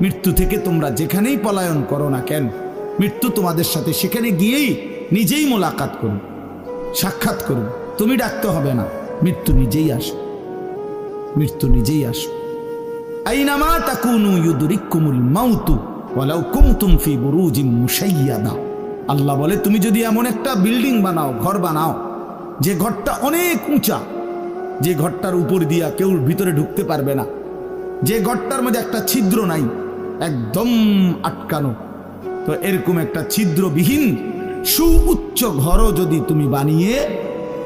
মৃত্যু থেকে তোমরা যেখানেই পলায়ন করো না কেন, মৃত্যু তোমাদের সাথে সেখানে গিয়েই নিজেই মোলাকাত করুন, সাক্ষাৎ করুন। তুমি ডাকতে হবে না, মৃত্যু নিজেই আসে, মৃত্যু নিজেই আসে। আইনামা তাকুনু ইউদরিকুমুল মাউতু ওয়ালাউ কুনতুম ফি বুরুজিম মুশাইয়াদা। আল্লাহ বলে, তুমি যদি এমন একটা বিল্ডিং বানাও, ঘর বানাও, যে ঘরটা অনেক উঁচা, যে ঘরটার উপর দিয়া কেউ ভিতরে ঢুকতে পারবে না, যে ঘরটার মধ্যে একটা ছিদ্র নাই, একদম আটকানো, তো এরকম একটা ছিদ্রবিহীন সুউচ্চ ঘরও যদি তুমি বানিয়ে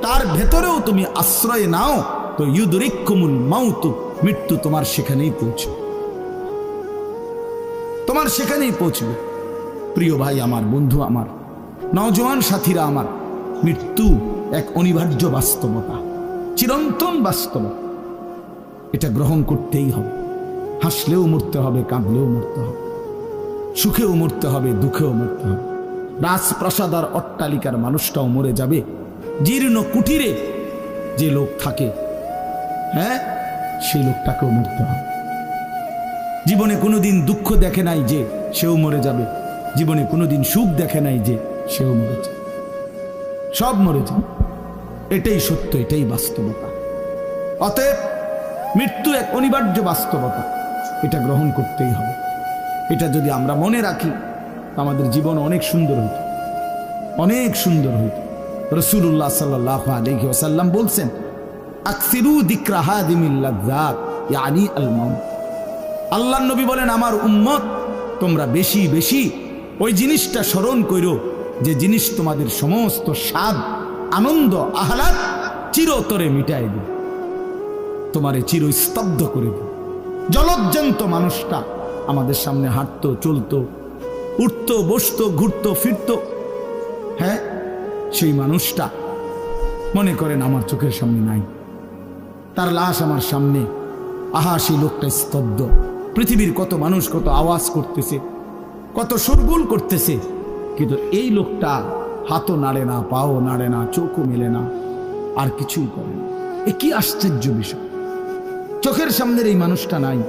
তার ভেতরেও তুমি আশ্রয় নাও, তো ইউদরিকুমুল মাউতু, মৃত্যু তোমার সেখানেই পৌঁছবে, তোমার সেখানেই পৌঁছবে। প্রিয় ভাই আমার, বন্ধু আমার, নওজোয়ান সাথীরা আমার, মৃত্যু এক অনিবার্য বাস্তবতা, চিরন্তন বাস্তবতা। এটা গ্রহণ করতেই হবে। হাসলেও মরতে হবে, কাঁদলেও মরতে হবে, সুখেও মরতে হবে, দুঃখেও মরতে হবে। রাজপ্রাসাদ আর অট্টালিকার মানুষটাও মরে যাবে, জীর্ণ কুটিরে যে লোক থাকে, হ্যাঁ, সেই লোকটাকেও মরতে হবে। জীবনে কোনোদিন দুঃখ দেখে নাই যে সেও মরে যাবে, জীবনে কোনোদিন সুখ দেখে নাই যে সেও মরে যাবে, সব মরে যাবে। এটাই সত্য, এটাই বাস্তবতা। অতএব মৃত্যু এক অনিবার্য বাস্তবতা, এটা গ্রহণ করতেই হবে। এটা যদি আমরা মনে রাখি, আমাদের জীবন অনেক সুন্দর হইত, অনেক সুন্দর হইত। রাসূলুল্লাহ সাল্লাল্লাহু আলাইহি ওয়াসাল্লাম বলছেন, আকসিরু যিকরা হাদিমিল লাযযাত ইয়ানি আল মাউত। আল্লাহর নবী বলেন, আমার উম্মত, তোমরা বেশি বেশি ওই জিনিসটা স্মরণ করো যে জিনিস তোমাদের সমস্ত স্বাদ, আনন্দ, আহ্লাদ চিরতরে মিটাই দেবে, তোমারে চিরস্তব্ধ করে দেবে। জলজ্জান্ত মানুষটা আমাদের সামনে হাঁটতো, চলতো, উঠতো, বসতো, ঘুরতো, ফিরতো, হ্যাঁ, সেই মানুষটা মনে করেন আমার চোখের সামনে নাই, তার লাশ আমার সামনে, আহা সেই লোকটা স্তব্ধ। পৃথিবীর কত মানুষ কত আওয়াজ করতেছে, কত শোরগোল করতেছে, কিন্তু এই লোকটা হাতও নাড়ে না, পাও নাড়ে না, চোখও মেলে না, আর কিছুই করে না। এ কি আশ্চর্য বিষয়! চোখের সামনের এই মানুষটা নাই,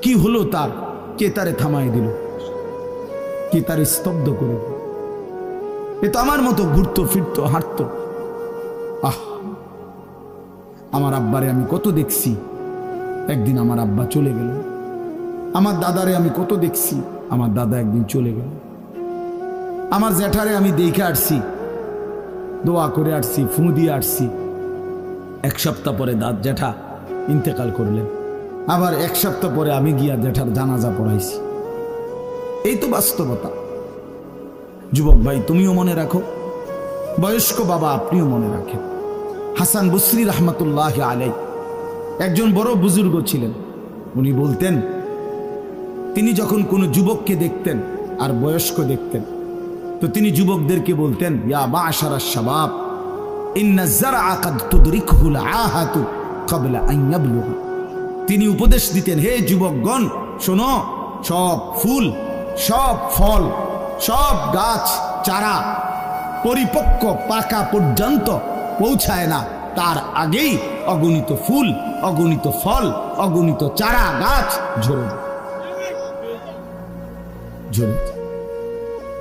কি হলো তার? কে তারে থামাই দিল? কে তারে স্তব্ধ করে দিল? এ তো আমার মতো ঘুরতো, ফিরতো, হাঁটতো। আহ, আমার আব্বারে আমি কত দেখছি, একদিন আমার আব্বা চলে গেল। আমার দাদারে আমি কত দেখছি, আমার দাদা একদিন চলে গেল। আমার জ্যাঠারে আমি দেখে আসছি, দোয়া করে আসছি, ফুঁ দিয়ে আসছি। এক সপ্তাহ পরে জ্যাঠা ইন্তেকাল করলেন, আবার এক সপ্তাহ পরে আমি গিয়া জ্যাঠার জানাজা পড়াইছি। এই তো বাস্তবতা। যুবক ভাই, তুমিও মনে রাখো, বয়স্ক বাবা আপনিও মনে রাখেন। হাসান বসরি রহমতুল্লাহ আলাই একজন বড় বুজুর্গ ছিলেন। উনি বলতেন, তিনি যখন কোনো যুবককে দেখতেন আর বয়স্ক দেখতেন, তো তিনি যুবকদেরকে বলতেন, ইয়া মা'শারাশ শাবাব ইন্না যারআ কাদ তুদরিকুহুল আহাতু ক্বাবলা আন ইয়াবলুগা। তিনি উপদেশ দিতেন, হে যুবকগণ শোনো, সব ফুল, সব ফল, সব গাছ চারা পরিপক্ক পাকা পর্যন্ত পৌঁছায় না, তার আগেই অগণিত ফুল, অগণিত ফল, অগণিত চারা গাছ ঝরে যায়।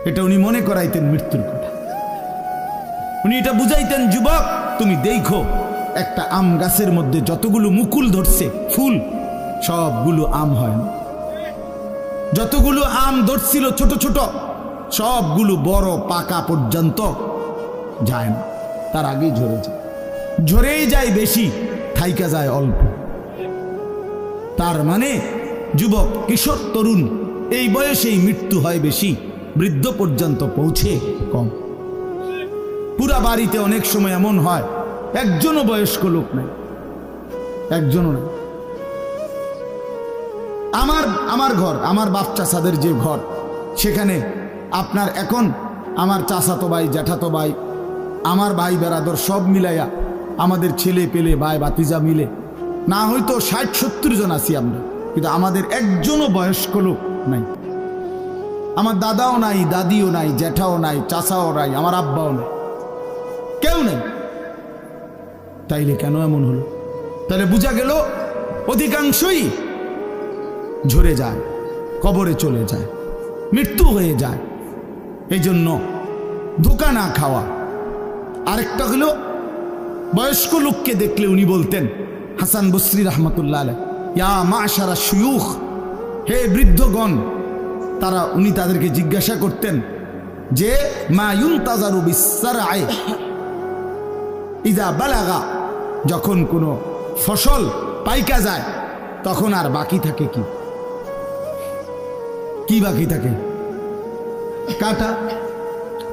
এটা উনি মনে করাইতেন মৃত্যুর কথা। উনি এটা বুঝাইতেন, যুবক তুমি দেখো, একটা আম গাছের মধ্যে যতগুলো মুকুল ধরছে ফুল, সবগুলো আম হয় না। যতগুলো আম ধরছিল ছোট ছোট, সবগুলো বড় পাকা পর্যন্ত যায় না, তার আগেই ঝরে যায়। ঝরেই যায় বেশি, থাইকা যায় অল্প। তার মানে যুবক, কিশোর, তরুণ এই বয়সেই মৃত্যু হয় বেশি, বৃদ্ধ পর্যন্ত পৌঁছে কম। পুরা বাড়িতে অনেক সময় এমন হয় একজনও বয়স্ক লোক নাই, একজনও নাই। আমার ঘর, আমার বাপ চাচাদের যে ঘর, সেখানে আপনার এখন আমার চাচাতো ভাই, জ্যাঠাতো ভাই, আমার ভাই বেরাদর সব মিলাইয়া আমাদের ছেলে পেলে ভাই বাতিজা মিলে না হয়তো 60-70 জন আছি আমরা, কিন্তু আমাদের একজনও বয়স্ক লোক নাই। আমার দাদাও নাই, দাদিও নাই, জ্যাঠাও নাই, চাচাও নাই, আমার আব্বাও নাই, কেউ নেই। তাইলে কেন এমন হলো? তাহলে বোঝা গেল অধিকাংশই ঝরে যায়, কবরে চলে যায়, মৃত্যু হয়ে যায়। এই জন্য ধোঁকা না খাওয়া। আরেকটা হলো, বয়স্ক লোককে দেখলে উনি বলতেন, হাসান বসরি রহমতুল্লাহ আলাইহি, ইয়া মাশারা শুয়ুখ, হে বৃদ্ধগণ। উনি তাদেরকে জিজ্ঞাসা করতেন যে মা ইউনতাজারু বিসসারআই ইযা বালাগা, যখন কোনো ফসল পাইকা যায় তখন আর বাকি থাকে কি? কি বাকি থাকে? কাটা।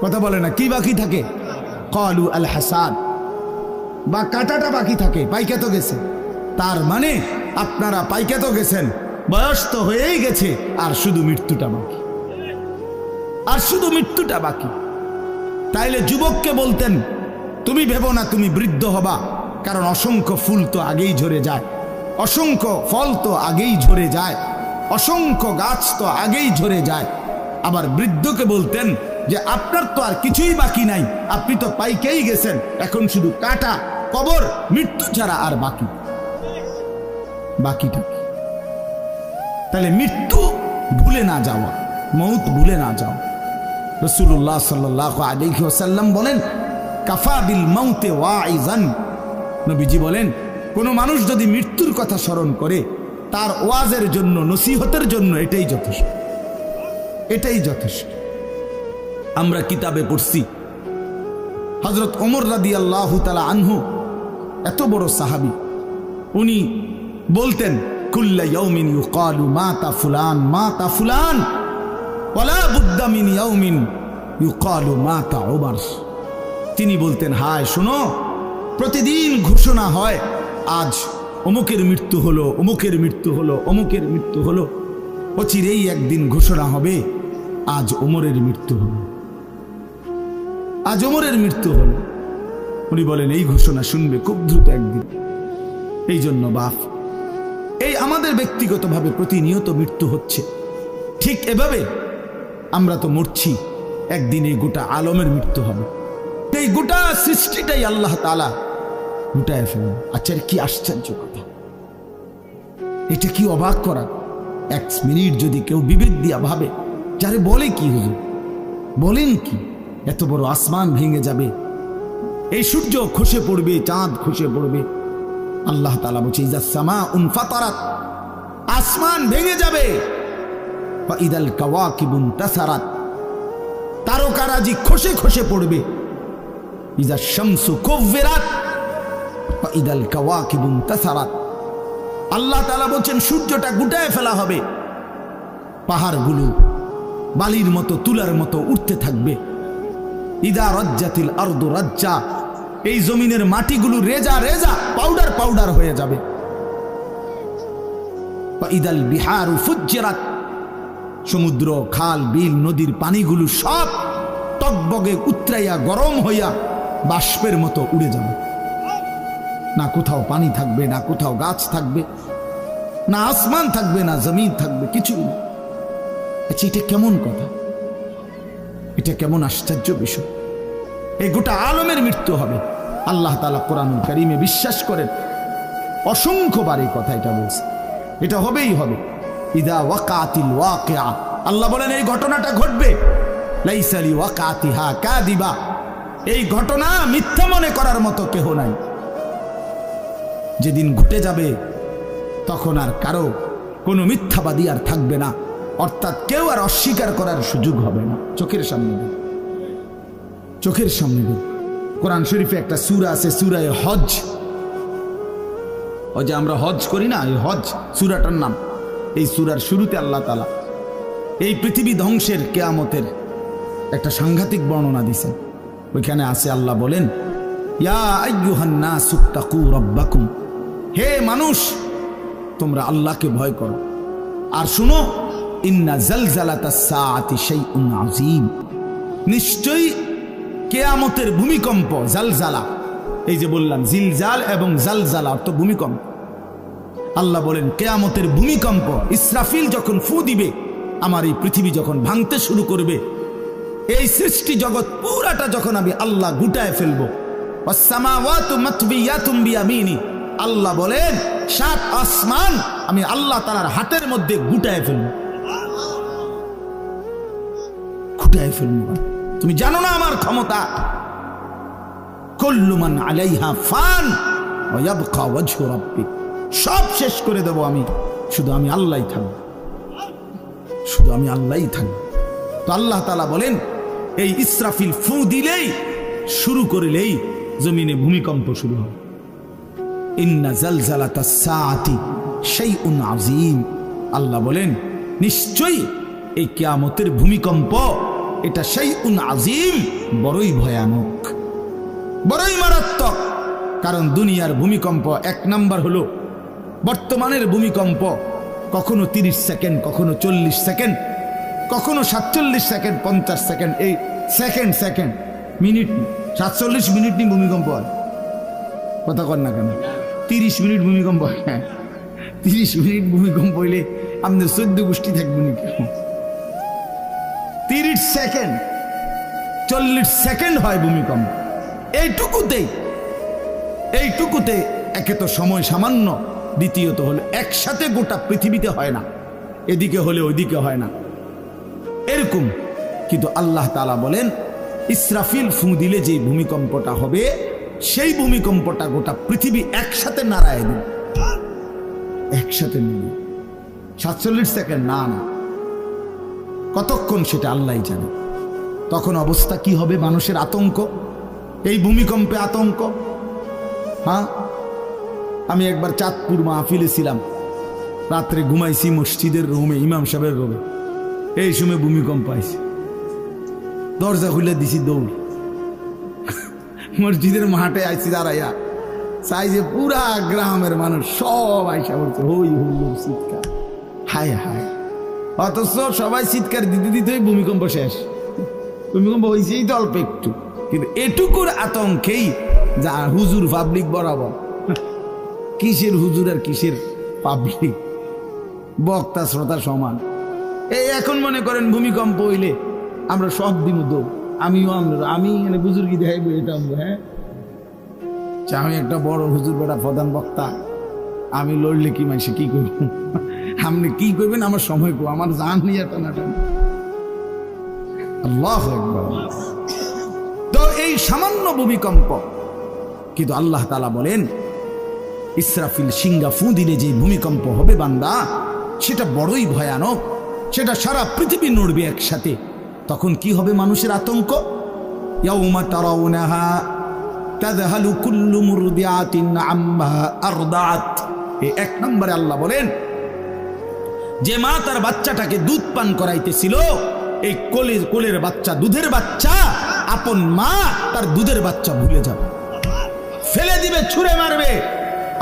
কথা বলে না, কি বাকি থাকে? ক্বালু আল হাসাদ, বা কাটাটা বাকি থাকে, পাইকা তো গেছে। তার মানে আপনারা পাইকা তো গেছেন, বয়স তো হয়েই গেছে, আর শুধু মৃত্যুটা বাকি, আর শুধু মৃত্যুটা বাকি। তাইলে যুবককে বলতেন, তুমি ভেবো না তুমি বৃদ্ধ হবা, কারণ অসংখ্য ফুল তো আগেই ঝরে যায়, অসংখ্য ফল তো আগেই ঝরে যায়, অসংখ্য গাছ তো আগেই ঝরে যায়। আবার বৃদ্ধকে বলতেন যে আপনার তো আর কিছুই বাকি নাই, আপনি তো পাইকেই গেছেন, এখন শুধু কাটা, কবর, মৃত্যু ছাড়া আর বাকিটা কি? তাহলে মৃত্যু ভুলে না যাওয়া, মউত ভুলে না যাওয়া। রাসূলুল্লাহ সাল্লাল্লাহু আলাইহি ওয়াসাল্লাম বলেন, কাফা বিল মাউতে ওয়াইজান। নবীজি বলেন, কোনো মানুষ যদি মৃত্যুর কথা স্মরণ করে, তার ওয়াজের জন্য, নসিহতের জন্য এটাই যথেষ্ট, এটাই যথেষ্ট। আমরা কিতাবে পড়ছি, হযরত ওমর রাদিয়াল্লাহু তাআলা আনহু, এত বড় সাহাবী, উনি বলতেন, কুল্লা ইয়াউমিন ইউকালু মাতা ফুলান মাতা ফুলান ওয়ালা বুদ্দা মিন ইয়াউমিন ইউকালু মাতা ওমর। তিনি বলতেন, হায় শোনো, প্রতিদিন ঘোষণা হয় আজ অমুকের মৃত্যু হলো, অমুকের মৃত্যু হলো, অমুকের মৃত্যু হলো। অচিরেই একদিন ঘোষণা হবে আজ ওমরের মৃত্যু হলো, আজ ওমরের মৃত্যু হলো। উনি বলেন, এই ঘোষণা শুনবে খুব দ্রুত একদিন। এই জন্য বাপ, এই আমাদের ব্যক্তিগতভাবে প্রতিনিয়ত মৃত্যু হচ্ছে, ঠিক এভাবে আমরা তো মরছি, একদিন এই গোটা আলমের মৃত্যু হবে। এই গোটা সৃষ্টিটাই আল্লাহ তাআলা গুটায় ফেলেন। আচ্ছা, কি আশ্চর্য কথা, এটা কি অবাক করা। এক মিনিট যদি কেউ বিবেক দিয়া ভাবে, যারে বলে কি হুজুর, বলেন কি, এত বড় আসমান ভেঙে যাবে, এই সূর্য খসে পড়বে, চাঁদ খসে পড়বে। আল্লাহ তাআলা বলছে, ইযা সামাউন ফাতারাত, আসমান ভেঙে যাবে। ওয়া ইদাল কাওয়াকিবুন তাসারাত, তারকারাজি খসে খসে পড়বে। ইযা শামসু কুব্বিরাত ওয়া ইদাল কাওয়াকিবুন তাসারাত। আল্লাহ তাআলা বলছেন, সূর্যটা গুটায় ফেলা হবে, পাহাড়গুলো বালির মতো, তুলার মতো উঠতে থাকবে। ইদা রাজ্জাতিল আরদু রাজ্জা, এই জমিনের মাটিগুলো রেজা রেজা, পাউডার পাউডার হয়ে যাবে। ইদাল বিহারু ফুজ্জিরাত, সমুদ্র, খাল, বিল, নদীর পানিগুলো সব টকবগে উতরাইয়া গরম হইয়া বাষ্পের মতো উড়ে যাবে। না কোথাও পানি থাকবে, না কোথাও গাছ থাকবে, না আসমান থাকবে, না জমিন থাকবে, কিছুই না। আচ্ছা, এটা কেমন কথা, এটা কেমন আশ্চর্য বিষয়। এই গোটা আলমের মৃত্যু হবে। আল্লাহ তাআলা কোরআনুল কারীমে বিশ্বাস করেন, অসংখ্যবার এই কথা এটা বলছে, এটা হবেই হবে। ইদা ওয়াকাতিল ওয়াকিআ, আল্লাহ বলেন এই ঘটনাটা ঘটবে। লাইসা লি ওয়াকাতিহা কাযিবা, এই ঘটনা মিথ্যা মনে করার মতো কেহ নাই। যেদিন ঘটে যাবে তখন আর কারো কোনো মিথ্যাবাদী আর থাকবে না, অর্থাৎ কেউ আর অস্বীকার করার সুযোগ হবে না। চোখের সামনে দিন, চোখের সামনে দিন। কোরআন শরীফে একটা সূরা আছে, সূরা হজ। ওই যে আমরা হজ করি না, এই হজ সূরাটার নাম। এই সূরার শুরুতে আল্লাহ তাআলা এই পৃথিবী ধ্বংসের, কিয়ামতের একটা সাংঘাতিক বর্ণনা দিয়েছেন। ওইখানে আছে, আল্লাহ বলেন, ইয়া আইয়ুহান নাসু তাকু রাব্বাকুম, হে মানুষ তোমরা আল্লাহকে ভয় করো। আর শুনো, ইন্না জালজালাতাস সাআতি শাইউন আযীম, নিশ্চয়ই কিয়ামতের ভূমিকম্প, জালজালা, এই যে বললাম জিলজাল এবং জালজালা অর্থ ভূমিকম্প। আল্লাহ বলেন কিয়ামতের ভূমিকম্প, ইসরাফিল যখন ফু দিবে, আমার এই পৃথিবী যখন ভাঙতে শুরু করবে, এই সৃষ্টি জগৎ পুরাটা যখন আমি আল্লাহ গুটায় ফেলবো। ওয়াসসামাওয়াতু মাতবিয়াতুম বিয়ামিনি, আল্লাহ বলেন 7 আসমান আমি আল্লাহ তাআলার হাতের মধ্যে গুটায় ফেলবো। উঠায় ফেলবো। তুমি জানো না আমার ক্ষমতা? কুল্লু মান আলাইহা ফান ওয়া ইয়াবকা ওয়াজহু রাব্বিক, সব শেষ করে দেব আমি, শুধু আমি আল্লাহই থাকব, শুধু আমি আল্লাহই থাকব। তো আল্লাহ তাআলা বলেন এই ইসরাফিল ফু দিলেই, শুরু করলেই জমিনে ভূমিকম্প শুরু হবে। ইন্না জালজালাতাস সাআতি শাইউন আযীম, আল্লাহ বলেন নিশ্চয়ই এই কিয়ামতের ভূমিকম্প এটা শাইউন আযীম, বড়ই ভয়ানক, বড়ই মারাত্মক। কারণ দুনিয়ার ভূমিকম্প এক নাম্বার হলো বর্তমানের ভূমিকম্প, কখনো 30 সেকেন্ড, কখনো 40 সেকেন্ড, কখনো 47 সেকেন্ড, 50 সেকেন্ড, এই সেকেন্ড সেকেন্ড মিনিট 47 মিনিট নিয়ে ভূমিকম্প হয়। কথা কর না কেন? 30 মিনিট ভূমিকম্প হয়। 30 মিনিট ভূমিকম্প হইলে আমাদের 14 গোষ্ঠী থাকবো নাকি? 30 সেকেন্ড 40 সেকেন্ড হয় ভূমিকম্প। এইটুকুতে একে তো সময় সামান্য, দ্বিতীয়ত হলো একসাথে গোটা পৃথিবীতে হয় না, এদিকে হলে ওইদিকে হয় না এরকম। কিন্তু আল্লাহ তাআলা বলেন ইসরাফিল ফু দিলে যে ভূমিকম্পটা হবে, সেই ভূমিকম্পটা গোটা পৃথিবী একসাথে নাড়ায় দেবে, একসাথে নিয়ে। 47 সেকেন্ড না, কতক্ষণ সেটা আল্লাহই জানে। তখন অবস্থা কি হবে? মানুষের আতঙ্ক, এই ভূমিকম্পে আতঙ্ক। হ্যাঁ, আমি একবার চাঁদপুর মাহফিলে ছিলাম, রাত্রে ঘুমাইছি মসজিদের রুমে, ইমাম সাহেবের রুমে। এই সময় ভূমিকম্প আইছে, দরজা খুলে দিছি দৌড়, মসজিদের মাঠে আইছি দাঁড়াইয়া, চাই যে পুরা গ্রামের মানুষ সব আইসা বলছে হই হই চিৎকার, হায় হায়। অথচ সবাই চিৎকার দিতে দিতে ভূমিকম্প শেষ। ভূমিকম্প হয়েছেই তো অল্প একটু, কিন্তু এটুকুর আতঙ্কেই যা হুজুর পাবলিক বরাবর। কিসের হুজুর আর কিসের পাবলিক, বক্তা শ্রোতা সমান। এই এখন মনে করেন ভূমিকম্প হইলে আমরা সব দিন দৌড়, আমিও আমি এখানে বুজুর্গি দেখাইব, এটা আমরা হ্যাঁ আমি একটা বড় হুজুর বেটা প্রধান বক্তা, আমি লড়লে কি মাইসে কি করব? আপনি কি করবেন? আমার সময় কো, আমার জান নিয়ে টানাটানি। আল্লাহু আকবার। তো এই সামান্য ভূমিকম্প, কিন্তু আল্লাহ তাআলা বলেন ইসরাফিল সিংহা ফু দিলে যে ভূমিকম্প হবে বান্দা, সেটা বড়ই ভয়ানক, সেটা সারা পৃথিবী নড়বে একসাথে। তখন কি হবে? মানুষের আতঙ্ক। ইয়াউমা তারাউনাহা তাযহালু কুল্লু মুরদিআতিন আম্মা আরদাআত। এই এক নম্বরে আল্লাহ বলেন যে মা তার বাচ্চাটাকে দুধ পান করাইতেছিল, এই কোলের বাচ্চা, দুধের বাচ্চা, আপন মা তার দুধের বাচ্চা ভুলে যাবে, ফেলে দিবে, ছুঁড়ে মারবে,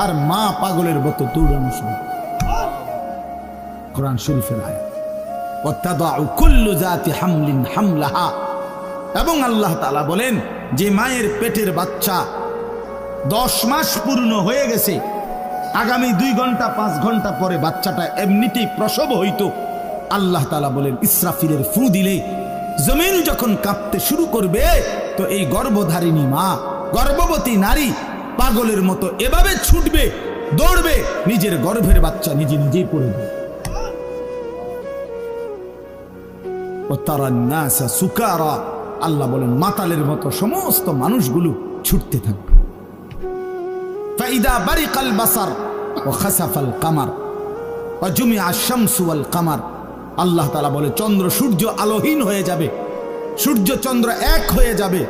আর মা পাগলের মতো দৌড়ানো শুরু। কোরআন শরীফের আয়াত। ওয়াতাদাউ কুল্লু যাতি হামলিন হামলাহা। এবং আল্লাহ তাআলা বলেন যে মায়ের পেটের বাচ্চা 10 মাস পূর্ণ হয়ে গেছে, আগামী 2 ঘন্টা 5 ঘন্টা পরে বাচ্চাটা এমনিতেই প্রসব হইতো। আল্লাহ তাআলা বলেন ইসরাফিলের ফু দিলে জমিন যখন কাঁপতে শুরু করবে, তো এই গর্ভধারিণী মা, গর্ভবতী নারী পাগলের মতো এভাবে ছুটবে, দৌড়বে, নিজের গর্ভের বাচ্চা নিজে নিজেই পড়ে যাবে। সুকারা, আল্লাহ বলেন মাতালের মতো সমস্ত মানুষগুলো ছুটতে থাকবে। ফাইদা বারিকাল বাসার ওয়া খাসাফাল কামার ওয়া জুমিআ আশ-শামসু ওয়াল কামার। আল্লাহ তাআলা বলে চন্দ্র সূর্য আলোহীন হয়ে যাবে, সূর্য চন্দ্র এক হয়ে যাবে।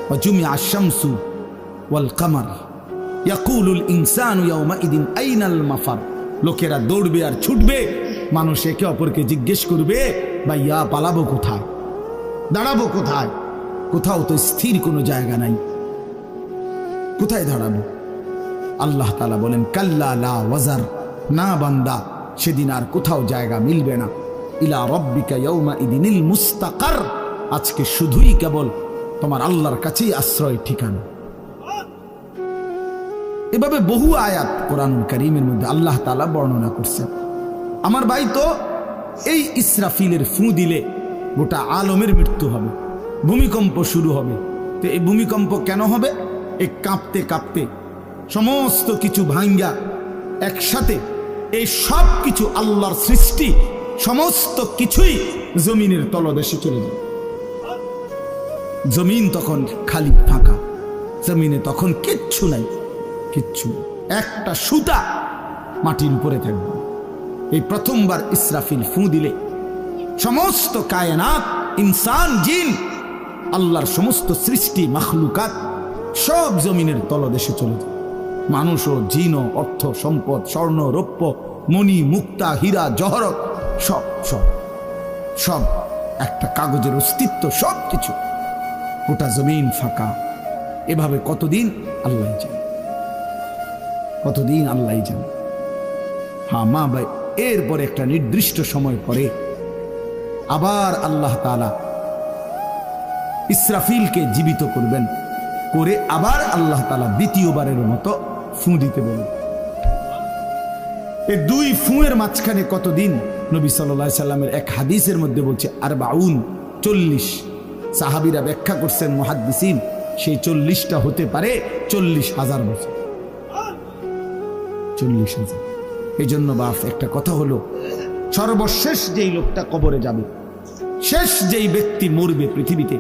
ওয়া জুমিআ আশ-শামসু ওয়াল কামার ইয়াকুলুল ইনসানু ইয়াওমাইদিন আইনাল মাফার। লোকেরা দৌড়বে আর ছুটবে, মানুষ একে অপরকে জিজ্ঞেস করবে ভাইয়া পালাবো কোথায়, দাঁড়াবো কোথায়? কোথাও তো স্থির কোনো জায়গা নাই, কোথায় দাঁড়াবো? আল্লাহ তাআলা বলেন কাল্লা লা ওয়াজার, না বান্দা, সেদিন আর কোথাও জায়গা মিলবে না। ইলা রাব্বিকা ইয়াওমাইদিনিল মুস্তাকার, আজকে শুধুই কেবল তোমার আল্লাহর কাছেই আশ্রয় ঠিকানা। এভাবে বহু আয়াত কোরআনুল কারীমের মধ্যে আল্লাহ তাআলা বর্ণনা করছেন। আমার ভাই, তো এই ইসরাফিলের ফু দিলে গোটা আলমের মৃত্যু হবে, ভূমিকম্প শুরু হবে। তো এই ভূমিকম্প কেন হবে? এই কাঁপতে কাঁপতে সমস্ত কিছু ভাঙ্গা একসাথে, এই সব কিছু আল্লাহর সৃষ্টি, সমস্ত কিছুই জমিনের তলদেশে চলে যাবে। জমিন তখন খালি ফাঁকা, জমিনে তখন কিচ্ছু নাই, কিচ্ছু, একটা সুতা মাটির উপরে থাকবে। এই প্রথমবার ইসরাফিল ফু দিলে সমস্ত কায়নাত, ইনসান, জিন, আল্লাহর সমস্ত সৃষ্টি মাখলুকাত সব জমিনের তলদেশে চলে যায়। মানুষ ও জিন ও অর্থ সম্পদ, স্বর্ণ রৌপ্য, মণি মুক্তা, হীরা জহরত, সব সব সব একটা কাগজের অস্তিত্ব, সব কিছু, গোটা জমিন ফাঁকা। এভাবে কতদিন আল্লাহ জানে, কতদিন আল্লাহ জানে। হ্যাঁ মা ভাই, এরপরে একটা নির্দিষ্ট সময় পরে আবার আল্লাহ তাআলা ইসরাফিলকে জীবিত করবেন, করে আবার আল্লাহ তাআলা দ্বিতীয়বারের মতো ফু দিতে বলেন। এই দুই ফুঁয়ের মাঝখানে কতদিন? নবী সাল্লাল্লাহু আলাইহি সাল্লামের এক হাদিসের মধ্যে বলছে 40। সাহাবীরা ব্যাখ্যা করছেন, মুহাদ্দিসিন, সেই 40টা হতে পারে 40,000 বছর। 40,000। এই জন্য বাপ একটা কথা হলো, সর্বশেষ যেই লোকটা কবরে যাবে, শেষ যেই ব্যক্তি মরবে পৃথিবীতে,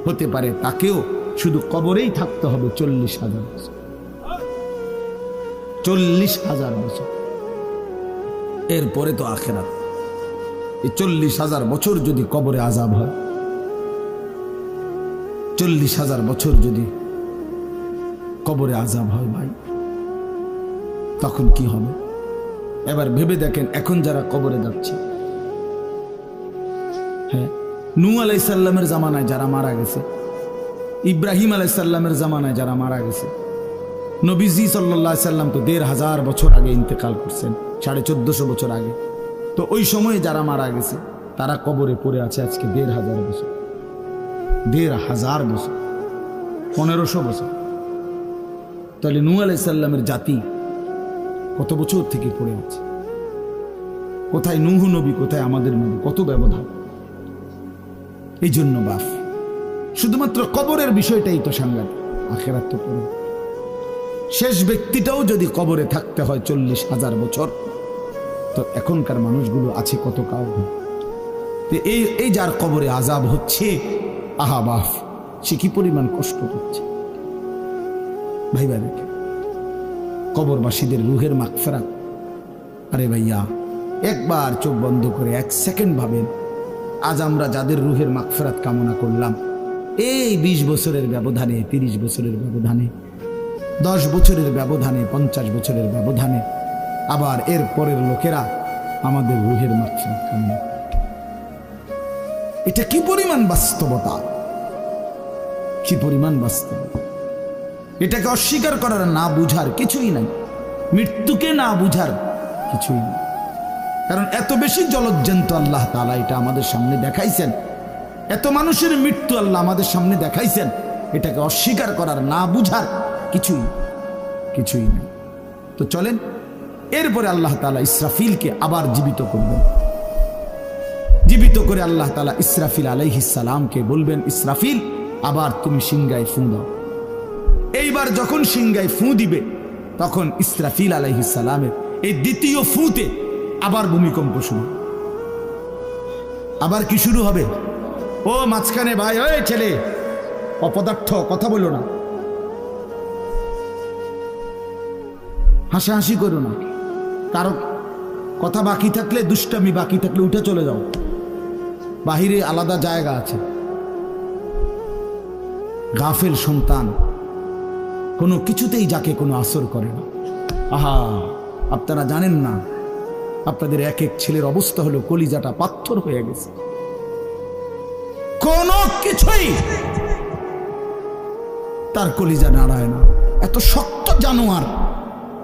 হতে পারে তাকেও শুধু কবরেই থাকতে হবে 40,000 বছর। 40,000 বছর, এরপরে তো আখিরাত। এই 40,000 বছর যদি কবরে আযাব হয়, 40,000 বছর যদি কবরে আযাব হয় ভাই, তখন কি হবে? এবার ভেবে দেখেন, এখন যারা কবরে যাচ্ছে, হ্যাঁ, নূহ আলাইহিস সালামের জামানায় যারা মারা গেছে, ইব্রাহিম আলাইহিস সালামের জামানায় যারা মারা গেছে, নবীজি সাল্লাল্লাহু আলাইহি সাল্লাম তো 1,500 বছর আগে ইন্তেকাল করছেন, 1450 বছর আগে। তো ওই সময়ে যারা মারা গেছে তারা কবরে পড়ে আছে আজকে 1,500 বছর, 1,500 বছর, 1500 বছর। তাহলে নূহ আলাইহিস সালামের জাতি কত বছর থেকে পড়ে আছে? কোথায় নূহ নবী, কোথায় আমাদের নবী? কত ব্যবধান! এই জন্য বাপ, শুধুমাত্র কবরের বিষয়টাই তো সাংঘাতিক, আখিরাত তো পড়ে। শেষ ব্যক্তিটাও যদি কবরে থাকতে হয় 40,000 বছর, তো এখনকার মানুষগুলো আছে কত কাউ। এই যার কবরে আযাব হচ্ছে, আহা বাপ, সে কি পরিমাণ কষ্ট পাচ্ছে ভাইবা। দেখে কবরবাসীদের রুহের মাগফিরাত। আরে ভাইয়া, একবার চোখ বন্ধ করে 1 সেকেন্ড ভাবেন, আজ আমরা যাদের রুহের মাগফিরাত কামনা করলাম, এই 20 বছরের ব্যবধানে, 30 বছরের ব্যবধানে, 10 বছরের ব্যবধানে, 50 বছরের ব্যবধানে আবার এর পরের লোকেরা আমাদের রুহের মাগফিরাত কামনা। এটা কি পরিমাণ বাস্তবতা, কি পরিমাণ বাস্তবতা! এটাকে অস্বীকার করার, না বুঝার কিছুই নাই, মৃত্যুকে না বুঝার কিছুই নেই। কারণ এত বেশি জলজ্জান্ত আল্লাহ তাআলা এটা আমাদের সামনে দেখাইছেন, এত মানুষের মৃত্যু আল্লাহ আমাদের সামনে দেখাইছেন, এটাকে অস্বীকার করার, না বুঝার কিছুই কিছুই নেই। তো চলেন, এরপরে আল্লাহ তাআলা ইসরাফিলকে আবার জীবিত করবেন। জীবিত করে আল্লাহ তাআলা ইসরাফিল আলাইহিস সালামকে বলবেন, ইসরাফিল, আবার তুমি সিংহায় ফু দাও। এইবার যখন সিংহায় ফু দিবে, তখন ইসরাফিল আলাইহিস সালামের এই দ্বিতীয় ফুতে আবার ভূমিকম্প শুরু। আবার কি শুরু হবে? ও মাঝখানে ভাই, ওই ছেলে অপদার্থ, কথা বলো না, হাসাহাসি করো না, কারো কথা বাকি থাকলে, দুষ্টামি বাকি থাকলে উঠে চলে যাও, বাহিরে আলাদা জায়গা আছে। গাফেল সন্তান কোনো কিছুতেই যাকে কোনো আসর করে না। আহা, আপনারা জানেন না, আপনাদের এক এক ছেলের অবস্থা হলো কলিজাটা পাথর হয়ে গেছে, কোনো কিছুই তার কলিজা নাড়ায় না। এত শক্ত জানোয়ার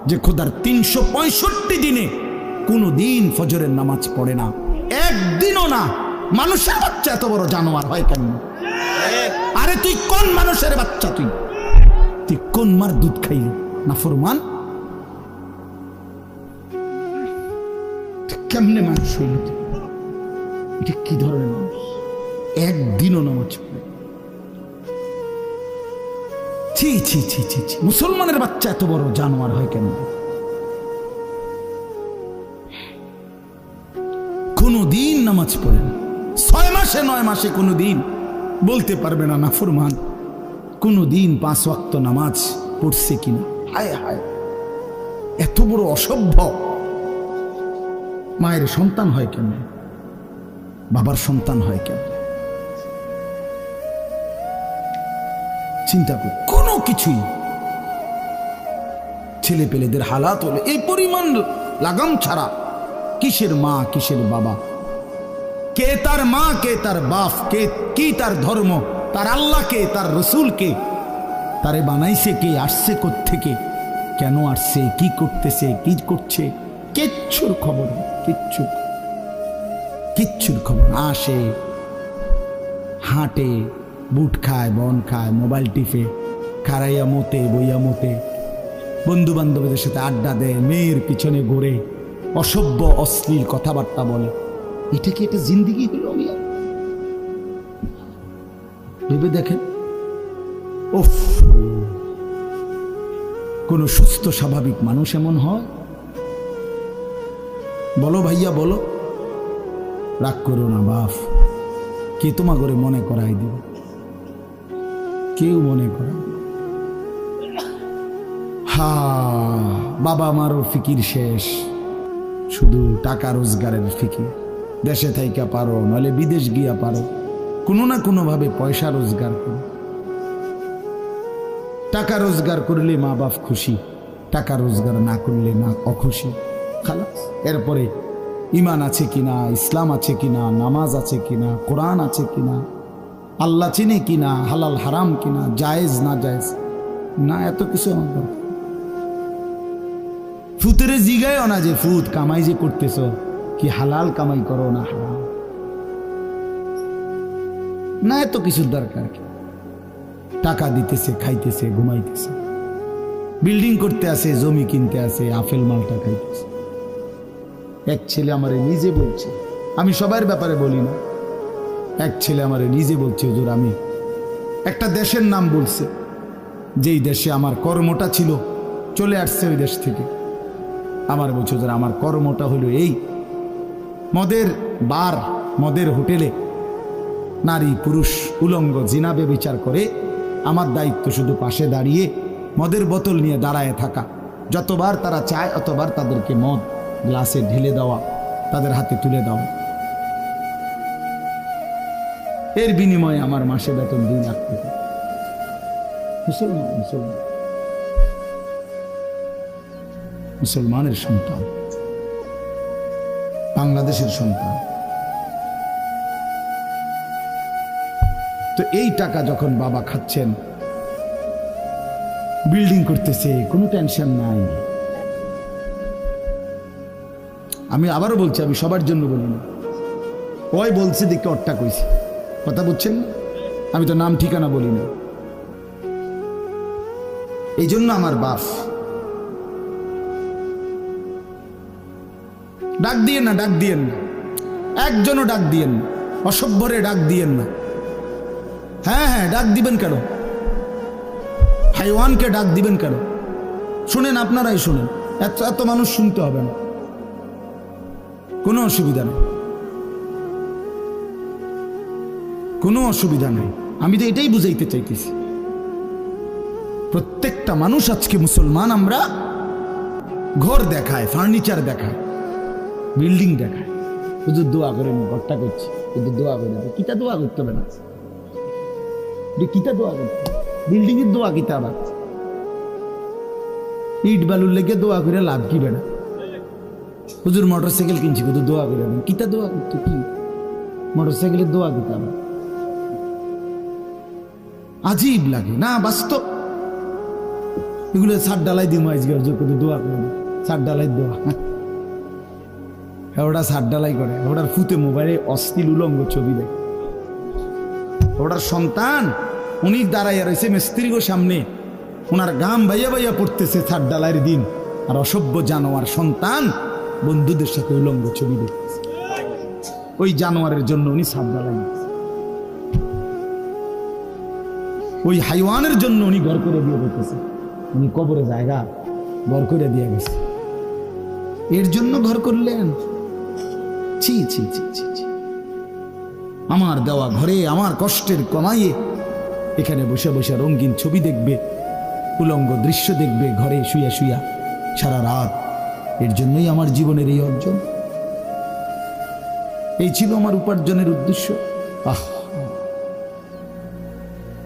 যে খোদার 365 দিনে কোনো দিন ফজরের নামাজ পড়ে না, একদিনও না। মানুষের বাচ্চা এত বড় জানোয়ার হয় কেন? আরে তুই কোন মানুষের বাচ্চা? তুই কোন মার দুধ খাইলি? নাফরমান, কেমনে মানুষ হইল? এটা কি ধরনের মানুষ? একদিনও নামাজ পড়ে? ছি ছি ছি ছি ছি, মুসলমানের বাচ্চা এত বড় জানোয়ার হয় কেন? কোনো নামাজ পড়ে না, 6 মাসে 9 মাসে কোনো দিন বলতে পারবে না নাফরমান, কোনো দিন 5 ওয়াক্ত নামাজ পড়ছে কিনা। হায় হায়, এত বড় অসভ্য। মায়ের সন্তান হয় কেন, বাবার সন্তান হয় কেন? চিন্তা কর, কোনো কিছুই ছেলে পেলেদের হালাত হলে এই পরিমাণ লাগাম ছাড়া কিসের মা কিসের বাবা, কে তার মা কে তার বাপ, কে কি তার ধর্ম, তার আল্লাহ কে, তার রসুল কে, তারে বানাইছে কে, আসছে কোত্থেকে, কেন আসছে, কি করতেছে, কি করছে, কিচ্ছুর খবর, কিচ্ছুর খবর। আসে, হাঁটে, বুট খায়, বন খায়, মোবাইল টিপে, খারাইয়া মতে, বইয়া মতে, বন্ধু বান্ধবদের সাথে আড্ডা দেয়, মেয়ের পিছনে ঘুরে, অসভ্য অশ্লীল কথাবার্তা বলে। এটা কি একটা জিন্দিগি হলো? ভেবে দেখেন। উফ, কোন সুস্থ স্বাভাবিক মানুষ এমন হয়? বলো ভাইয়া বলো। রাগ করো না বাপ, কে তোমা করে মনে করাই দিব? কেউ মনে করাই। হা, বাবা আমারও ফিকির শেষ, শুধু টাকা রোজগারের ফিকির। দেশে থাইকা পারো, নাহলে বিদেশ গিয়া পারো, কোনো না কোনো ভাবে পয়সা রোজগার করো। টাকা রোজগার করলে মা বাপ খুশি, টাকা রোজগার না করলে না অখুশি। খালাস। এরপরে ইমান আছে কিনা, ইসলাম আছে কিনা, নামাজ আছে কিনা, কোরআন আছে কিনা, আল্লাহ চিনে কিনা, হালাল হারাম কিনা, জায়েজ না জায়েজ না, এত কিছু আমাদের। ফুতেরে জিগায় না যে ফুত কামাই যে করতেছ, কি হালাল কামাই করো না হারাম না, এত কিছুর দরকার কি? টাকা দিতেছে, খাইতেছে, ঘুমাইতেছে, বিল্ডিং করতে আসে, জমি কিনতে আসে, আপেল মালটা খাইতেছে। এক ছেলে আমারে নিজে বলছে, আমি সবার ব্যাপারে বলি না, এক ছেলে আমারে নিজে বলছে, হুজুর আমি একটা দেশের নাম বলছে, যেই দেশে আমার কর্মটা ছিল, চলে আসছে ওই দেশ থেকে। আমার বলছে, হুজুর আমার কর্মটা হলো এই, মদের বার, মদের হোটেলে নারী পুরুষ উলঙ্গ জিনাবে বিচার করে, আমার দায়িত্ব শুধু পাশে দাঁড়িয়ে মদের বোতল নিয়ে দাঁড়ায় থাকা, যতবার তারা চায় অতবার তাদেরকে মদ গ্লাসে ঢেলে দেওয়া, তাদের হাতে তুলে দেওয়া। এর বিনিময়ে আমার মাসে বেতন 2 লাখ টাকা। মুসলমান, মুসলমান, মুসলমানের সন্তান, বাংলাদেশের সন্তান। তো এই টাকা যখন বাবা খাচ্ছেন, বিল্ডিং করতেছে, কোনো টেনশন নাই। আমি আবারও বলছি, আমি সবার জন্য বলি না, ওই বলছে দেখে অট্টা কইছি, কথা বুঝছেন? আমি তো নাম ঠিকানা বলি না। এই জন্য আমার বাপ, ডাক দিয়েন না, ডাক দিয়েন না, একজনও ডাক দিয়েন না, অসভ্যরে ডাক দিয়েন না। হ্যাঁ হ্যাঁ, ডাক দিবেন কেন? হাইওয়ানকে ডাক দিবেন কেন? শুনেন, আপনারাই শুনেন, এত এত মানুষ শুনতে হবে না, কোনো অসুবিধা নেই, কোনো অসুবিধা নেই। আমি তো এটাই বুঝাইতে চাইতেছি, প্রত্যেকটা মানুষ আজকে মুসলমান। আমরা ঘর দেখায়, ফার্নিচার দেখায়, বিল্ডিং দেখায়, শুধু দোয়া করে ঘরটা করছি, শুধু দোয়া করে। কিতা দোয়া করতে হবে না, কিতা দোয়া করতে, বিল্ডিং এর দোয়া কিতা, আবার ইট বালুর লেগে দোয়া করে লাভ কি বেড়া? হুজুর মোটরসাইকেল কিনছি, শুধু দোয়া করে, কিতা দোয়া করতে, কি মোটরসাইকেলের দোয়া কিতা? আবার আজীব লাগে না? বাস্তব এগুলো ছাদ ডালাই দিই, আজকে দোয়া করে, ছাদ ডালাই দোয়া, ওটা ছাদ ডালাই করে, ওটার ফুতে মোবাইলে অশ্লীল উলঙ্গ ছবি দেয়। ওটার সন্তান উনি দাঁড়াইয়া রয়েছে মিস্ত্রিগো সামনে, ওনার গাম ভাইয়া ভাইয়া পড়তেছে ছাদ ডালাইয়ের দিন, আর অসভ্য জানোয়ার সন্তান বন্ধুদের সাথে উলঙ্গ ছবি দেখতেছে। ওই জানোয়ারের জন্য উনি ছাদ ডালাই, ওই হাইওয়ানের জন্য উনি ঘর করে দিয়ে দেখতেছে, উনি কবরে জায়গা ঘর করে দিয়ে গেছে, এর জন্য ঘর করলেন? ছি ছি ছি ছি ছি। আমার দেওয়া ঘরে আমার কষ্টের কমাইয়ে এখানে বসে বসে রঙিন ছবি দেখবে, উলঙ্গ দৃশ্য দেখবে ঘরে শুয়া শুয়া সারা রাত। এর জন্যই আমার জীবনের এই অর্জন, এই ছিল আমার উপার্জনের উদ্দেশ্য। আহ,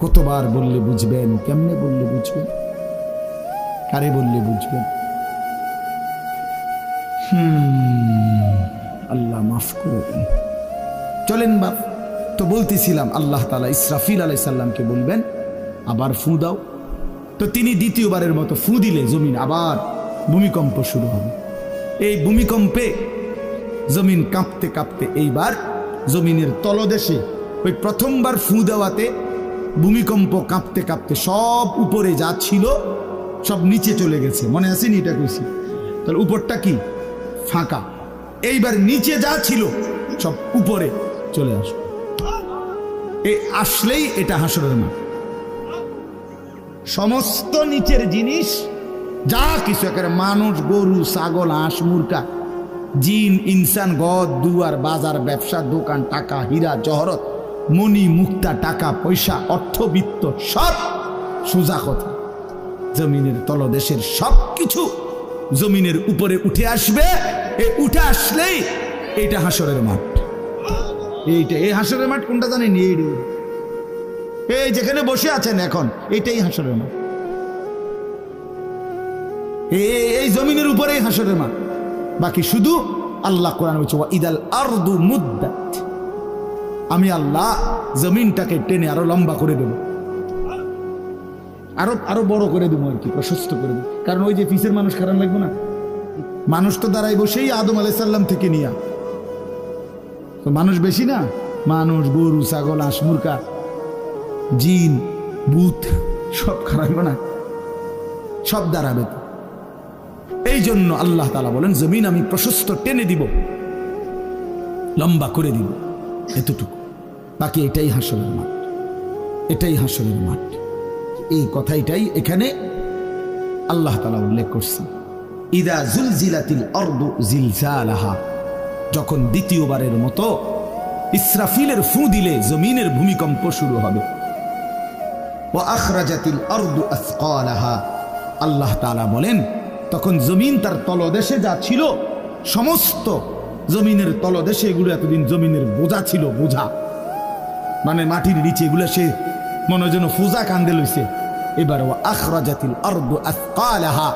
কতবার বললে বুঝবেন, কেমনে বললে বুঝবেন, কারে বললে বুঝবেন? আল্লাহ মাফ করে দেন। চলেন বাপ, তো বলতেছিলাম আল্লাহ তাআলা ইসরাফিল আলাইহিস সালামকে বলবেন আবার ফু দাও। তো তিনি দ্বিতীয়বারের মতো ফু দিলে জমিন আবার ভূমিকম্প শুরু হবে। এই ভূমিকম্পে জমিন কাঁপতে কাঁপতে এইবার জমিনের তলদেশে ওই প্রথমবার ফু দেওয়াতে ভূমিকম্প কাঁপতে কাঁপতে সব উপরে যা ছিল সব নিচে চলে গেছে। মনে আসেনি এটা কইছি? তাহলে উপরটা কি? ফাঁকা। এইবার নিচে যা ছিল সব উপরে চলে আসবে। এই আসলেই এটা হাসরের মাঠ। সমস্ত নিচের জিনিস যা কিছু, একেবারে মানুষ, গরু, ছাগল, হাঁস, মুরগা, জিন, ইনসান, গদ, দুয়ার, বাজার, ব্যবসা, দোকান, টাকা, হীরা, জহরত, মণি, মুক্তা, টাকা পয়সা, অর্থবিত্ত, সব সোজা কথা জমিনের তলদেশের সব কিছু জমিনের উপরে উঠে আসবে। এই উঠে আসলেই এইটা হাসরের মাঠ। এইটা, এই হাসরের মাঠ কোনটা জানেন? এই যেখানে বসে আছেন এখন, এইটাই হাসরের মাঠ। এই জমিনের উপরেই হাসরের মাঠ। বাকি শুধু আল্লাহ কোরআন বলছে ওয়াইদাল আরদু মুদ্দাত, আমি আল্লাহ জমিনটাকে টেনে আরো লম্বা করে দেব, আরো বড় করে দেবো আর কি, প্রশস্ত করে দেবো। কারণ ওই যে পিসের মানুষ খারাপ লাগবে না, মানুষ তো দাঁড়াই বসেই আদম আলাইহিস সালাম থেকে নিয়া, তো মানুষ বেশি না, মানুষ, গরু, ছাগল, হাঁস, মুরগা, জিন, ভূত সব খারাপ না, সব দাঁড়াবে। তো এই জন্য আল্লাহ তাআলা বলেন জমিন আমি প্রশস্ত টেনে দিব, লম্বা করে দিব, এতটুকু। বাকি এটাই হাসরের মাঠ, এটাই হাসরের মাঠ। এই কথাটাই এখানে আল্লাহ তাআলা উল্লেখ করছেন। ইদা জুলজিলাতিল আরদু জিলজালাহা, যখন দ্বিতীয়বারের মতো ইসরাফিলের ফু দিলে জমিনের ভূমিকম্প শুরু হবে। ওয়া আখরাজাতিল আরদু আসকালাহা, আল্লাহ তাআলা বলেন তখন জমিন তার তলদেশে যা ছিল সমস্ত জমিনের তলদেশে, এগুলো এতদিন জমিনের বোঝা ছিল, বোঝা মানে মাটির নিচে, এগুলো সে মনে যেন ফুজা কান্দে লইছে। এবার ওয়া আখরাজাতিল আরদু আসকালাহা,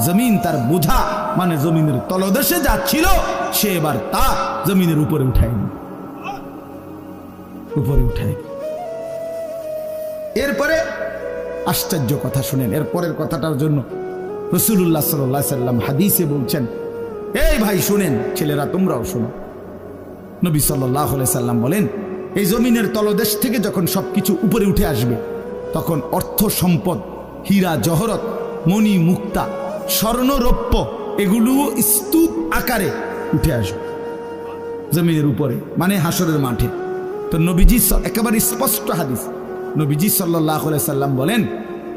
জমিন তার বোঝা মানে জমিনের তলদেশে যা ছিল সে এবার তা জমিনের উপরে উঠায়, উপরে উঠায়। এরপরে আশ্চর্য কথা শুনেন, এরপরের কথাটার জন্য রাসূলুল্লাহ সাল্লাল্লাহু আলাইহি সাল্লাম হাদিসে বলছেন, এই ভাই শুনেন, ছেলেরা তোমরাও শোনো। নবী সাল্লাল্লাহু আলাইহি সাল্লাম বলেন এই জমিনের তলদেশ থেকে যখন সবকিছু উপরে উঠে আসবে তখন অর্থ সম্পদ, হীরা জহরত, মণি মুক্তা, স্বর্ণ রৌপ্য এগুলো স্তূপ আকারে উঠে আসবে জমিনের উপরে, মানে হাসরের মাঠে। তো নবীজি একেবারে স্পষ্ট হাদিস, নবীজি সাল্লাল্লাহু আলাইহি সাল্লাম বলেন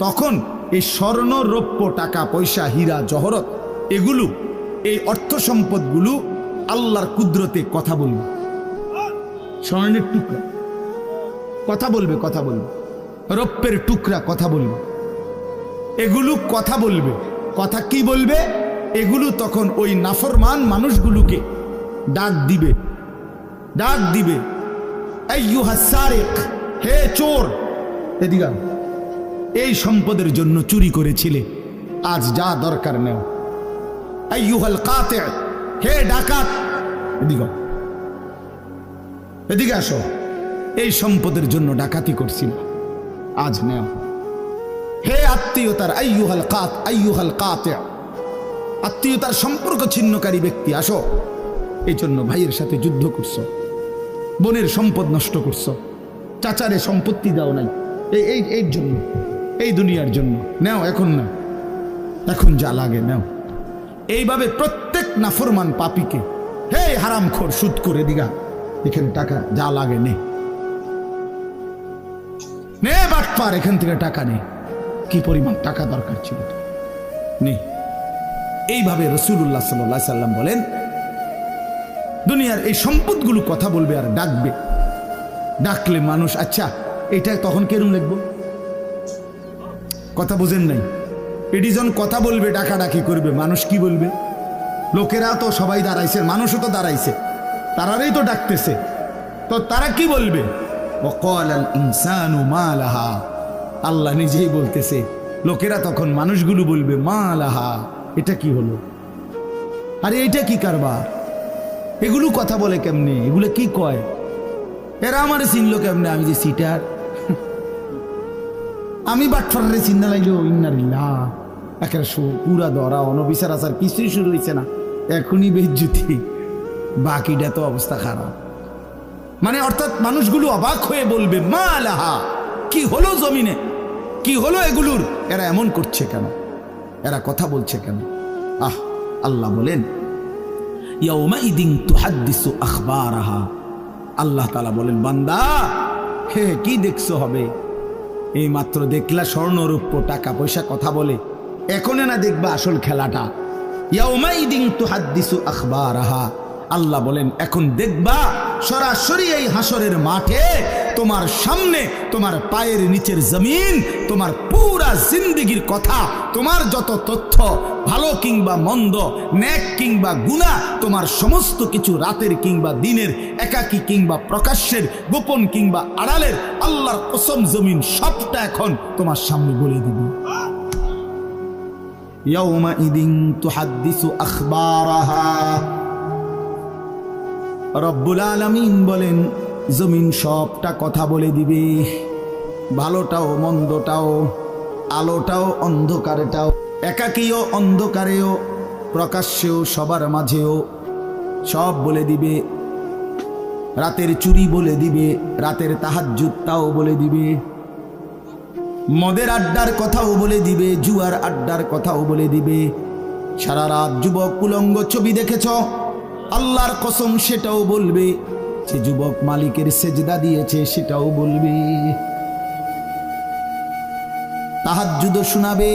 তখন এই স্বর্ণ রৌপ্য, টাকা পয়সা, হীরা জহরত এগুলো, এই অর্থ সম্পদগুলো আল্লাহর কুদরতে কথা বলবে। স্বর্ণের টুকরা কথা বলবে, কথা বলবে, রৌপ্যের টুকরা কথা বলবে, এগুলো কথা বলবে। কথা কি বলবে? এগুলো তখন ওই নাফরমান মানুষগুলোকে ডাক দিবে, ডাক দিবে, আইয়ুহাস সারিক, হে চোর, এদিকে এই সম্পদের জন্য চুরি করেছিলে, আজ যা দরকার নেও। আইয়ুহাল কাতি, হে ডাকাত, এদিকে এদিকে আসো, এই সম্পদের জন্য ডাকাতি করছিল, আজ নেও। হে আত্মীয়তার, আইয়ুহাল কাতি, আত্মীয়তার সম্পর্ক ছিন্নকারী ব্যক্তি, আসো। এই জন্য ভাইয়ের সাথে যুদ্ধ করছো, বোনের সম্পদ নষ্ট করছো, চাচারে সম্পত্তি দাও নাই, এই জন্য, এই দুনিয়ার জন্য নেও, এখন না, এখন যা লাগে নেও। এইভাবে প্রত্যেক নাফরমান পাপীকে, হে হারামখোর, সুদ করে দিগা, এখানে টাকা যা লাগে নে, নে বাটপার, এখান থেকে টাকা নে, কি পরিমাণ টাকা দরকার ছিল নে। এইভাবে রাসূলুল্লাহ সাল্লাল্লাহু আলাইহি সাল্লাম বলেন দুনিয়ার এই সম্পদগুলো কথা বলবে আর ডাকবে, ডাকলে মানুষ, আচ্ছা এটা তখন কেরম লিখবো? কথা বুঝেন নাই? এটি যখন কথা বলবে, ডাকাডাকি করবে, মানুষ কি বলবে? লোকেরা তো সবাই দাঁড়াইছে, মানুষও তো দাঁড়াইছে, তারাই তো ডাকতেছে, তো তারা কি বলবে? ওয়াকালাল ইনসানু মা লাহা, আল্লাহ নিজেই বলতেছে, লোকেরা তখন মানুষগুলো বলবে মা লাহা, এটা কি হলো? আরে এটা কি কারবার? এগুলো কথা বলে কেমনে? এগুলো কি কয়? এরা আমার চিনলো কেমনে? আমি যে সিটার, আমি বাটফারে চিন্তা লাগলো। ইন্নারিল্লাহ, একেবারে পুরা ধরা অনবিচার আচার কিছুই শুরু হয়েছে না, এখনই বেজ্জুতি, বাকিটা তো অবস্থা খারাপ। মানে অর্থাৎ মানুষগুলো অবাক হয়ে বলবে মা লাহা, কি হলো জমিনে, কি হলো এগুলোর? এরা এমন করছে কেন? এরা কথা বলছে কেন? আল্লাহ বলেন ইয়াউমাইদিন তুহাদ্দিসু আখবারাহা, আল্লাহ তাআলা বলেন বান্দা হে কি দেখছো হবে? এই মাত্র দেখলা স্বর্ণ রূপ্য টাকা পয়সা কথা বলে, এখন না দেখবা আসল খেলাটা। ইয়াউমাইদিন তুহাদ্দিসু আখবারাহা, আল্লাহ বলেন এখন দেখবা সরাসরি এই হাসরের মাঠে তোমার সামনে, তোমার পায়ের নিচের জমিন, তোমার পুরা জিন্দেগির কথা, তোমার যত তথ্য, ভালো কিংবা মন্দ, নেক কিংবা গুনাহ, তোমার সমস্ত কিছু রাতের কিংবা দিনের, একাকী কিংবা প্রকাশ্যের, গোপন কিংবা আড়ালের, আল্লাহর কসম জমিন সবটা এখন তোমার সামনে বলে দিবে। ইয়াউমাইদিন তুহাদ্দিসু আখবারাহা, রব্বুল আলামিন বলেন জমিন সবটা কথা বলে দিবে, ভালোটাও মন্দটাও, আলোটাও অন্ধকারটাও, একাকীও অন্ধকারেও, প্রকাশ্যেও সবার মাঝেও সব বলে দিবে। রাতের চুরি বলে দিবে, রাতের তাহাজ্জুদটাও বলে দিবে, মদের আড্ডার কথাও বলে দিবে, জুয়ার আড্ডার কথাও বলে দিবে। সারা রাত যুবক উলঙ্গ ছবি দেখেছ, আল্লাহর কসম সেটাও বলবে। যে যুবক মালিকের সেজদা দিয়েছে সেটাও বলবে। তাহাজ্জুদ শোনাবে,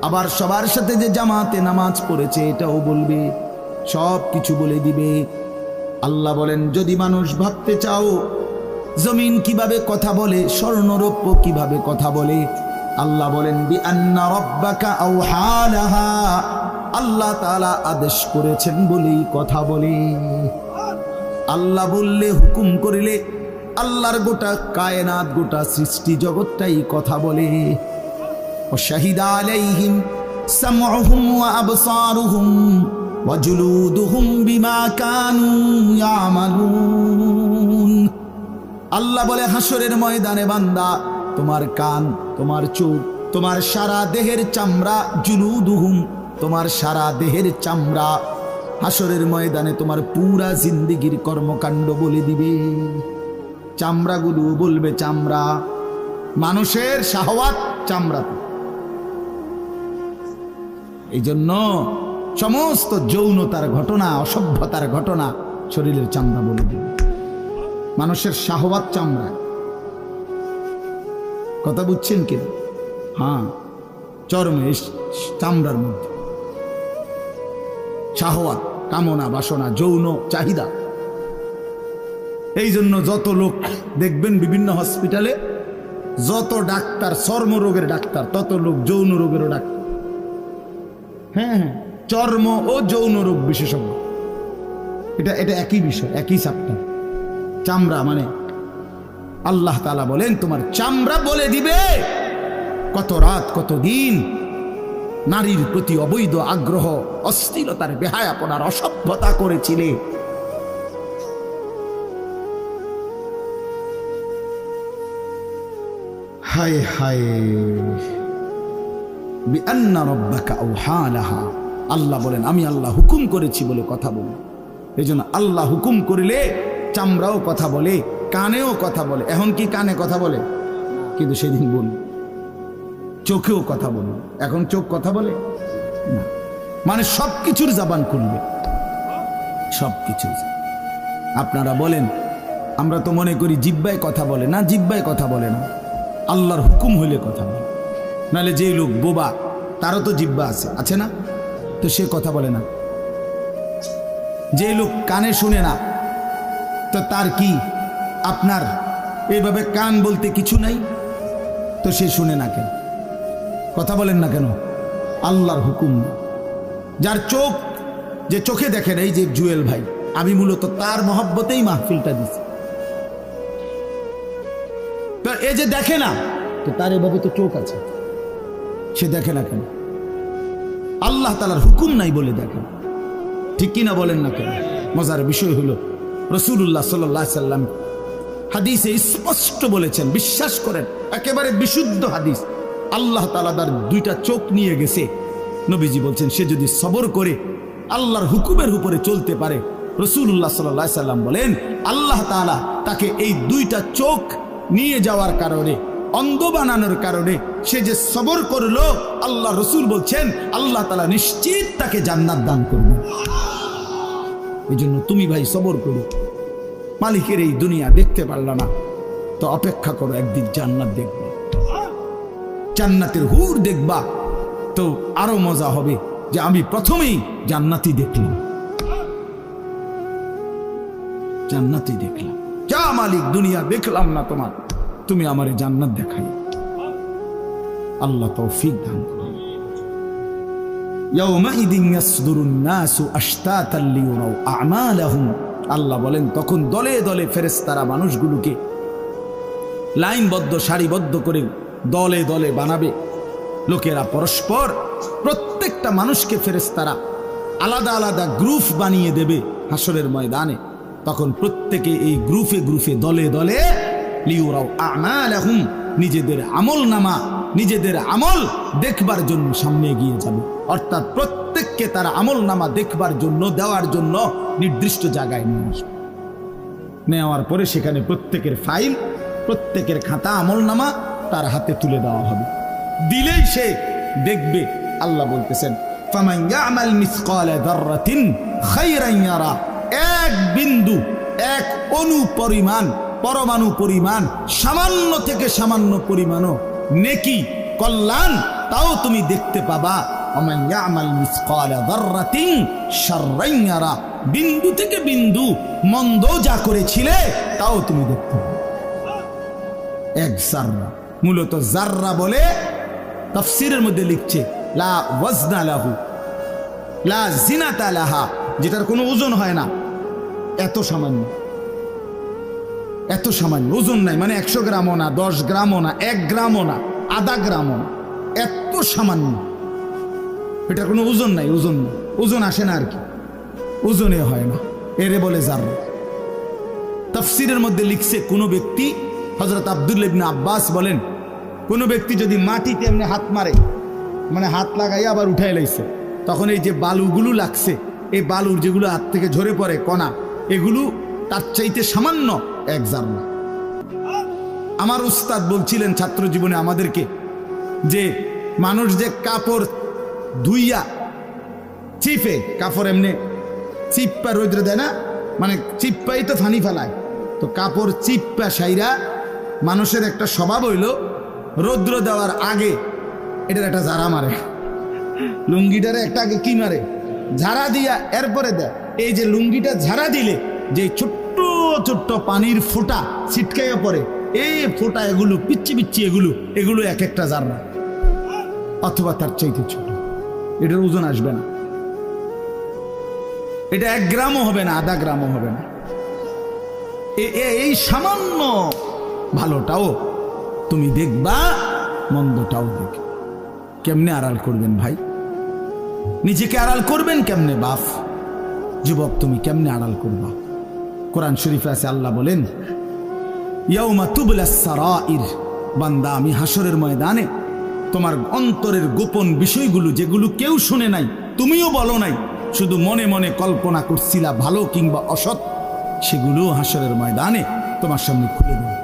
আবার সবার সাথে যে জামাতে নামাজ পড়েছে এটাও বলবে, সব কিছু বলে দিবে। আল্লাহ বলেন যদি মানুষ ভাবতে চাও জমিন কিভাবে কথা বলে, স্বর্ণরৌপ্য কিভাবে কথা বলে, আল্লাহ বলেন বিআন্না রাব্বাকা আওহা লাহা, আল্লাহ তাআলা আদেশ করেছেন বলেই কথা বলে। আল্লাহ বললে, হুকুম করিলে আল্লাহর গোটা কায়নাত, গোটা সৃষ্টি জগৎটাই কথা বলে। ওয়াশাহিদা আলাইহিম সামউহুম ওয়া আবসারুহুম ওয়া জুলুদুহুম বিমা কানু ইয়ামালুন। আল্লাহ বলে হাসরের ময়দানে বান্দা, তোমার কান, তোমার চোখ, তোমার সারা দেহের চামড়া, জুলুদুহুম, তোমার সারা দেহের চামড়া, হাসরের ময়দানে তোমার পুরা জিন্দেগির কর্মকাণ্ড বলে দিবে। চামড়াগুলো বলবে, চামড়া, মানুষের শাহওয়াত চামড়াতে। এই জন্য সমস্ত যৌনতার ঘটনা, অসভ্যতার ঘটনা শরীরের চামড়া বলে দিবে। মানুষের শাহওয়াত চামড়া, কথা বুঝছেন কিনা? হ্যাঁ, চর্মে, চামড়ার মধ্যে শাহওয়াত, কামনা, বাসনা, যৌন চাহিদা। এই জন্য যত লোক দেখবেন বিভিন্ন হসপিটালে, যত ডাক্তার চর্মরোগের ডাক্তার, তত লোক যৌন রোগেরও ডাক্তার। হ্যাঁ, চর্ম ও যৌন রোগ বিশেষজ্ঞ, এটা একই বিষয়, একই চ্যাপ্টার। চামড়া মানে আল্লাহ তাআলা বলেন তোমার চামড়া বলে দিবে কত রাত, কত দিন নারীর প্রতি অবৈধ আগ্রহ, অশ্লীলতার, বেহায়াপনার, অসভ্যতা করেছিলে। হায় হায়, বিআন্না রাব্বাকা আওহা লাহা, আল্লাহ বলেন আমি আল্লাহ হুকুম করেছি বলে কথা বলে। এই জন্য আল্লাহ হুকুম করিলে চামড়াও কথা বলে, কানেও কথা বলে। এখন কি কানে কথা বলে? কিন্তু সেদিন বলি চোখেও কথা বলে। এখন চোখ কথা বলে না, মানে সবকিছুর জবান খুলবে, সবকিছু। আপনারা বলেন, আমরা তো মনে করি জিহ্বায় কথা বলে না, জিহ্বায় কথা বলে না, আল্লাহর হুকুম হইলে কথা বলে। নাহলে যে লোক বোবা তারও তো জিহ্বা আছে না, তো সে কথা বলে না। যে লোক কানে শুনে না, তো তার কি আপনার এইভাবে কান বলতে কিছু নাই, তো সে শুনে না কেন? কথা বলেন না কেন? আল্লাহর হুকুম না। যার চোখ, যে চোখে দেখেন, এই যে জুয়েল ভাই, আমি মূলত তার মহব্বতেই মাহফিলটা দিছি। তো এই যে দেখে না, তো তার এভাবে তো চোখ আছে, সে দেখে না কেন? আল্লাহ তাআলার হুকুম নাই বলে দেখেন, ঠিক কিনা বলেন না কেন? মজার বিষয় হলো রাসূলুল্লাহ সাল্লাল্লাহু আলাইহি সাল্লাম হাদিসে স্পষ্ট বলেছেন, বিশ্বাস করেন, একেবারে বিশুদ্ধ হাদিস, আল্লাহ তাআলা তার দুইটা চোখ নিয়ে গেছে। নবীজি বলছেন, সে যদি সবর করে আল্লাহর হুকুমের উপরে চলতে পারে, রাসূলুল্লাহ সাল্লাল্লাহু আলাইহি সাল্লাম বলেন, আল্লাহ তাআলা তাকে এই দুইটা চোখ নিয়ে যাওয়ার কারণে, অন্ধ বানানোর কারণে সে যে সবর করলো, আল্লাহ রসুল বলছেন আল্লাহ তাআলা নিশ্চিত তাকে জান্নাত দান করবে। এই জন্য তুমি ভাই সবর করো। মালিকের এই দুনিয়া দেখতে পারলা না, তো অপেক্ষা করো, একদিন জান্নাত দেখবা, জান্নাতের হুর দেখবা, তো আরো মজা হবে যে আমি প্রথমেই জান্নাতি দেখলাম, জান্নাতি দেখলাম। যা মালিক, দুনিয়া দেখলাম না তোমার, তুমি আমারে জান্নাত দেখাই। আল্লাহ তৌফিক দান করুন। ইয়াউমাইদিন ইয়াসদুরুন নাসু আশতাতান লিয়ুরাউ আ'মালাহুম, আল্লাহ বলেন তখন দলে দলে ফেরেশতারা মানুষগুলোকে লাইনবদ্ধ, সারিবদ্ধ করে দলে দলে বানাবে। লোকেরা পরস্পর, প্রত্যেকটা মানুষকে ফেরেশতারা আলাদা আলাদা গ্রুপ বানিয়ে দেবে হাসরের ময়দানে। তখন প্রত্যেকে এই গ্রুপে গ্রুপে, দলে দলে লিয়ুরাউ আ'মালাহুম, নিজেদের আমল নামা, নিজেদের আমল দেখবার জন্য সামনে এগিয়ে যাবে। অর্থাৎ প্রত্যেককে তার আমল নামা দেখবার জন্য, দেওয়ার জন্য নির্দিষ্ট জায়গায় নিয়ে আসবে। নেওয়ার পরে সেখানে প্রত্যেকের ফাইল, প্রত্যেকের খাতা, আমল নামা তার হাতে তুলে দেওয়া হবে। দিলেই সে দেখবে। আল্লাহ বলতেছেন, ফামান ইয়ামাল মিসকালা যাররাতিন খায়রান ইয়ারা, এক বিন্দু, এক অণু পরিমাণ, পরমাণু পরিমাণ, সামান্য থেকে সামান্য পরিমাণও নেকি, কল্যাণ, তাও তুমি দেখতে পাবা। ওমান ইয়ামাল মিসকালা যাররাতিন শাররান ইয়ারা, বিন্দু থেকে বিন্দু মন্দ যা করেছিলে তাও তুমি দেখতে পাবে। এক জাররা, মূলত জাররা বলে তাফসীরের মধ্যে লিখছে লা ওয়াজনা লাহু লা জিনাতা লাহা, যেটার কোনো ওজন হয় না, এত সামান্য, এত সামান্য, ওজন নাই, মানে 100 গ্রামও না, 10 গ্রামও না, 1 গ্রামও না, আধা গ্রামও না, এত সামান্য, এটা কোনো ওজন নাই, ওজন নাই, ওজন আসে না আর কি, ওজনে হয় না, এরে বলে জাররা। তাফসীরের মধ্যে লিখছে, কোনো ব্যক্তি, হযরত আব্দুল্লাহ ইবনে আব্বাস বলেন, কোনো ব্যক্তি যদি মাটিতে এমনি হাত মারে, মানে হাত লাগাইয়া আবার উঠাই লাইছে, তখন এই যে বালুগুলো লাগছে, এই বালুর যেগুলো হাত থেকে ঝরে পড়ে কণা, এগুলো তার চাইতে সামান্য এক জাররা। আমার উস্তাদ বলছিলেন ছাত্র জীবনে আমাদেরকে, যে মানুষ যে কাপড় ধুইয়া চিপে, কাপড় এমনি চিপ্পা রৌদ্রে দেয় না, মানে চিপ্পাই তো ফানি ফেলায়, তো কাপড় চিপ্পা সাইরা মানুষের একটা স্বভাব হইল রৌদ্র দেওয়ার আগে এটার একটা ঝাড়া মারে, লুঙ্গিটারে একটা আগে কি মারে, ঝাড়া দিয়া এরপরে দেয়। এই যে লুঙ্গিটা ঝাড়া দিলে যে ছোট্ট ছোট্ট পানির ফোঁটা ছিটকাইয়া পড়ে, এই ফোঁটা, এগুলো পিচ্ছি পিচ্ছি, এগুলো এক একটা জাররা, অথবা তার চাইতে ছোট। এটার ওজন আসবে না, এটা 1 গ্রামও হবে না, আধা গ্রামও হবে না। এই সামান্য ভালোটাও তুমি দেখবা, মন্দটাও দেখবে। কেমনে আড়াল করবেন ভাই? নিজেকে আড়াল করবেন কেমনে? বাপ যুবক, তুমি কেমনে আড়াল করবা? কোরআন শরীফে আছে, আল্লাহ বলেন, ইয়াউমা তুবলাস সারাইর, বান্দা আমি হাসরের ময়দানে তোমার অন্তরের গোপন বিষয়গুলো, যেগুলো কেউ শুনে নাই, তুমিও বলো নাই, শুধু মনে মনে কল্পনা করছিলা ভালো কিংবা অসৎ, সেগুলো হাসরের ময়দানে তোমার সামনে খুলে দেব।